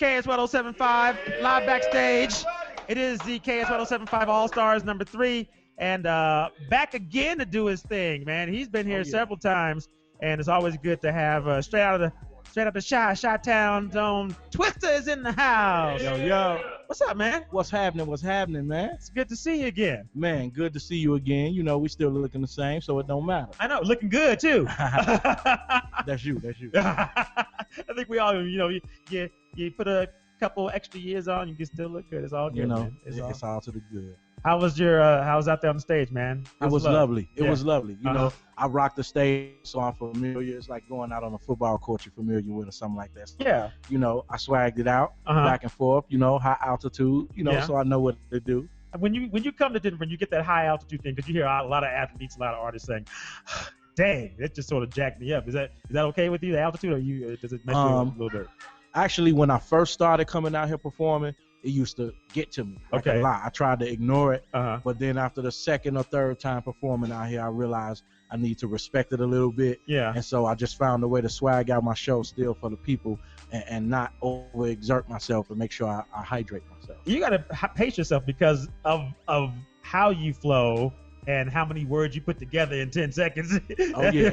KS1075 live backstage. It is the KS1075 All-Stars number 3. And back again to do his thing, man. He's been here several times, and it's always good to have straight out of the Chi-Town Zone. Twista is in the house. Yo. What's up, man? What's happening, man? It's good to see you again. Man, good to see you again. You know, we still looking the same, so it don't matter. I know, looking good, too. That's you. I think we all, you put a couple extra years on, you can still look good. It's all good, man. It's all to the good. How was out there on the stage, man? It was lovely. It was lovely. You Uh-huh. know, I rock the stage, so I'm familiar. It's like going out on a football court you're familiar with or something like that. So, Yeah. you know, I swagged it out Uh-huh. back and forth, high altitude, so I know what to do. When you come to Denver and you get that high altitude thing, because you hear a lot of athletes, a lot of artists saying, dang, that just sort of jacked me up. Is that okay with you, the altitude, or does it mess you up a little bit? Actually, when I first started coming out here performing, it used to get to me like a lot. I tried to ignore it, but then after the second or third time performing out here, I realized I need to respect it a little bit. Yeah. And so I just found a way to swag out my show still for the people and not overexert myself and make sure I hydrate myself. You got to pace yourself because of how you flow and how many words you put together in 10 seconds. Oh, yeah.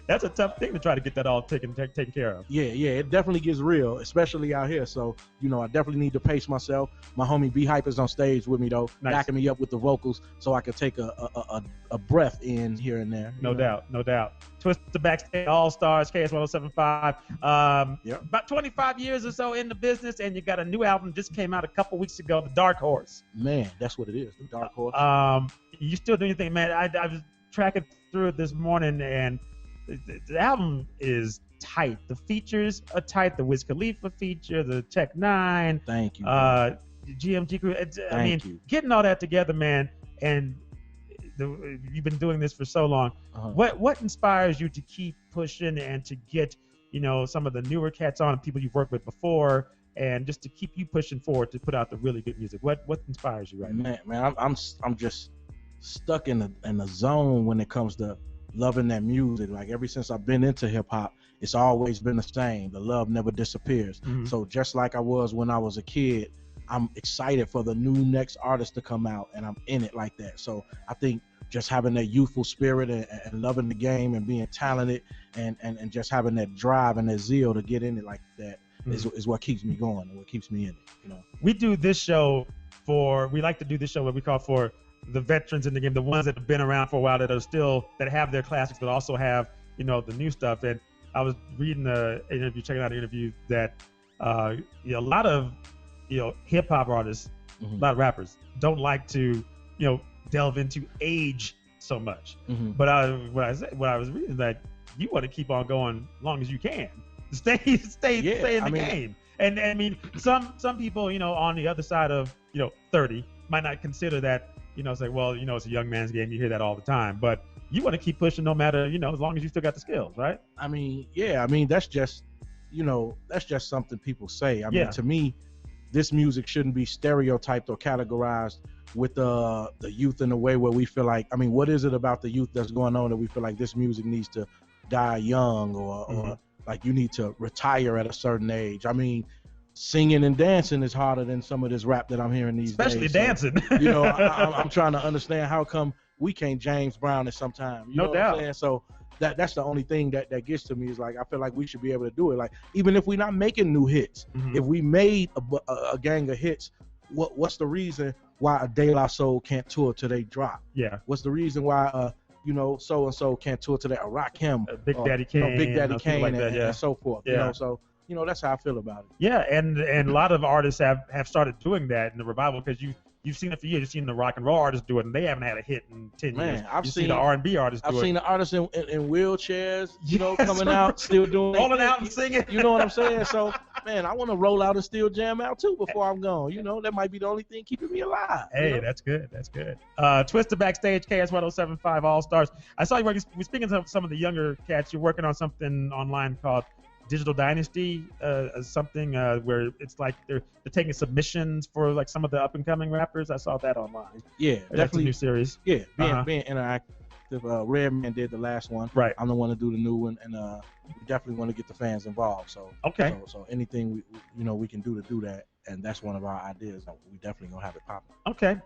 That's a tough thing to try to get that all taken care of. Yeah, it definitely gets real, especially out here. So, I definitely need to pace myself. My homie B-Hype is on stage with me, though, backing me up with the vocals so I can take a breath in here and there. No doubt. Twista Backstage All-Stars, KS1075. About 25 years or so in the business, and you got a new album just came out a couple weeks ago, The Dark Horse. Man, that's what it is, The Dark Horse. You still doing anything, man? I was tracking through it this morning, and the album is tight. The features are tight. The Wiz Khalifa feature, the Tech 9. Thank you. The GMG crew. Thank you. Getting all that together, man, and you've been doing this for so long. What inspires you to keep pushing and to get some of the newer cats on, people you've worked with before, and just to keep you pushing forward to put out the really good music? What inspires you right now? Man, I'm just stuck in the zone when it comes to loving that music. Like ever since I've been into hip hop, it's always been the same. The love never disappears. Mm-hmm. So just like I was when I was a kid, I'm excited for the new next artist to come out, and I'm in it like that. So I think just having that youthful spirit and loving the game and being talented and just having that drive and that zeal to get in it like that is what keeps me going and what keeps me in it. We do this show we like to do this show what we call for the veterans in the game, the ones that have been around for a while, that have their classics, but also have the new stuff. And I was reading checking out an interview that a lot of hip hop artists, a lot of rappers don't like to delve into age so much. But what I was reading is that you want to keep on going as long as you can, stay in the game. And I mean, some people on the other side of 30 might not consider that. It's like, well, it's a young man's game. You hear that all the time, but you want to keep pushing no matter, as long as you still got the skills, right? I mean, that's just, that's just something people say. I mean, to me, this music shouldn't be stereotyped or categorized with the youth in a way where we feel like, I mean, what is it about the youth that's going on that we feel like this music needs to die young or like you need to retire at a certain age? I mean, singing and dancing is harder than some of this rap that I'm hearing these days. Especially dancing. So, I'm trying to understand how come we can't James Brown it sometime. You know doubt. What I'm saying? So that's the only thing that gets to me is like I feel like we should be able to do it. Like even if we're not making new hits, if we made a gang of hits, what's the reason why a De La Soul can't tour till they drop? Yeah. What's the reason why so and so can't tour till they Rakim, Big Daddy Kane, Big Daddy Kane, like that, and so forth. Yeah. So that's how I feel about it. Yeah, and a lot of artists have started doing that in the revival, because you've seen it for years. You've seen the rock and roll artists do it, and they haven't had a hit in 10 years. I've seen the R&B artists do it. I've seen the artists in wheelchairs, coming out, still doing rolling out and singing. You know what I'm saying? So, man, I want to roll out and still jam out too before I'm gone. That might be the only thing keeping me alive. Hey, that's good. That's good. Twista Backstage, KS1075 All-Stars. I saw you working. We're speaking of some of the younger cats. You're working on something online called Digital Dynasty, something where it's like they're taking submissions for like some of the up and coming rappers. I saw that online. Yeah, That's a definitely new series. Yeah, being interactive active. Redman did the last one. Right. I'm the one to do the new one, and we definitely want to get the fans involved. So okay. So anything we can do to do that, and that's one of our ideas. We definitely gonna have it popping. Okay.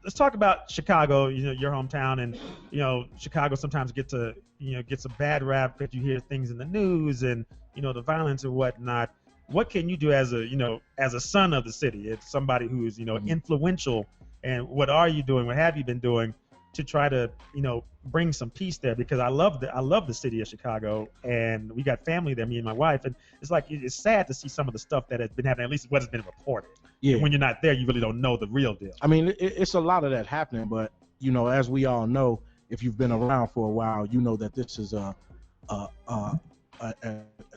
Let's talk about Chicago. Your hometown, and Chicago sometimes gets a bad rap because you hear things in the news and the violence and whatnot. What can you do as a son of the city? It's somebody who is influential, and what are you doing? What have you been doing to try to bring some peace there? Because I love the city of Chicago, and we got family there, me and my wife, and it's sad to see some of the stuff that has been happening, at least what has been reported. Yeah. And when you're not there, you really don't know the real deal. I mean, it's a lot of that happening, but as we all know, if you've been around for a while, you know that this is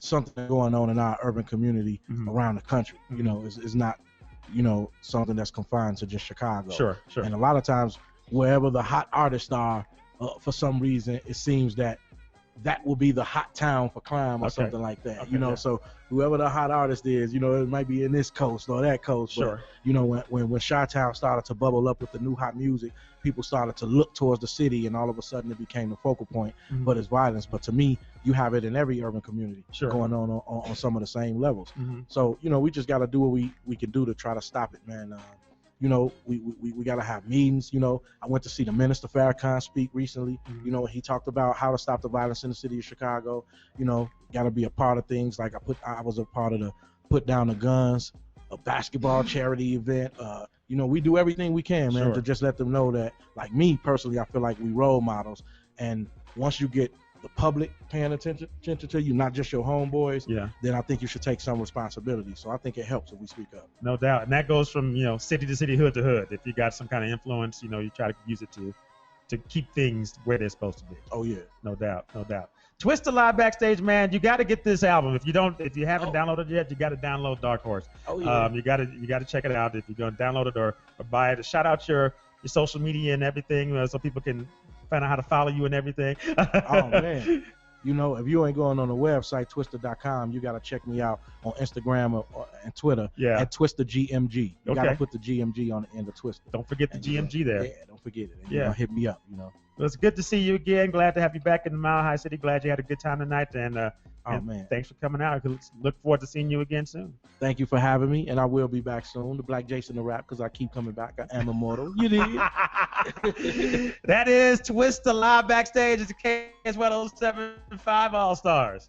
something going on in our urban community around the country. It's not something that's confined to just Chicago. Sure. And a lot of times, wherever the hot artists are, for some reason, it seems that will be the hot town for crime or something like that. Okay, So whoever the hot artist is, it might be in this coast or that coast. Sure. But, when Chi-Town started to bubble up with the new hot music, people started to look towards the city, and all of a sudden it became the focal point. But it's violence. But to me, you have it in every urban community going on some of the same levels. So we just got to do what we can do to try to stop it, man. We got to have meetings. I went to see the Minister Farrakhan speak recently. He talked about how to stop the violence in the city of Chicago. Got to be a part of things. Like I was a part of the Put Down the Guns, a basketball charity event. We do everything we can, man, to just let them know that, like me personally, I feel like we role models. And once you get the public paying attention to you, not just your homeboys, then I think you should take some responsibility. So I think it helps if we speak up. No doubt. And that goes from, city to city, hood to hood. If you got some kind of influence, you try to use it to keep things where they're supposed to be. Oh yeah. No doubt. Twista Live Backstage, man, you got to get this album. If you haven't downloaded it yet, you got to download Dark Horse. Oh yeah. You got to check it out if you're going to download it or buy it. Shout out your social media and everything so people can find out how to follow you and everything. Oh man. If you ain't going on the website twista.com, you got to check me out on Instagram and Twitter at TwistaGMG. You got to put the GMG on the end of Twista. Don't forget the GMG there. Yeah, don't forget it. And, hit me up. Well, it's good to see you again. Glad to have you back in the Mile High City. Glad you had a good time tonight. And man, thanks for coming out. Look forward to seeing you again soon. Thank you for having me, and I will be back soon. The Black Jason the Rap, because I keep coming back. I am immortal. You did. That is Twista Live Backstage. It's the KS1075 All Stars.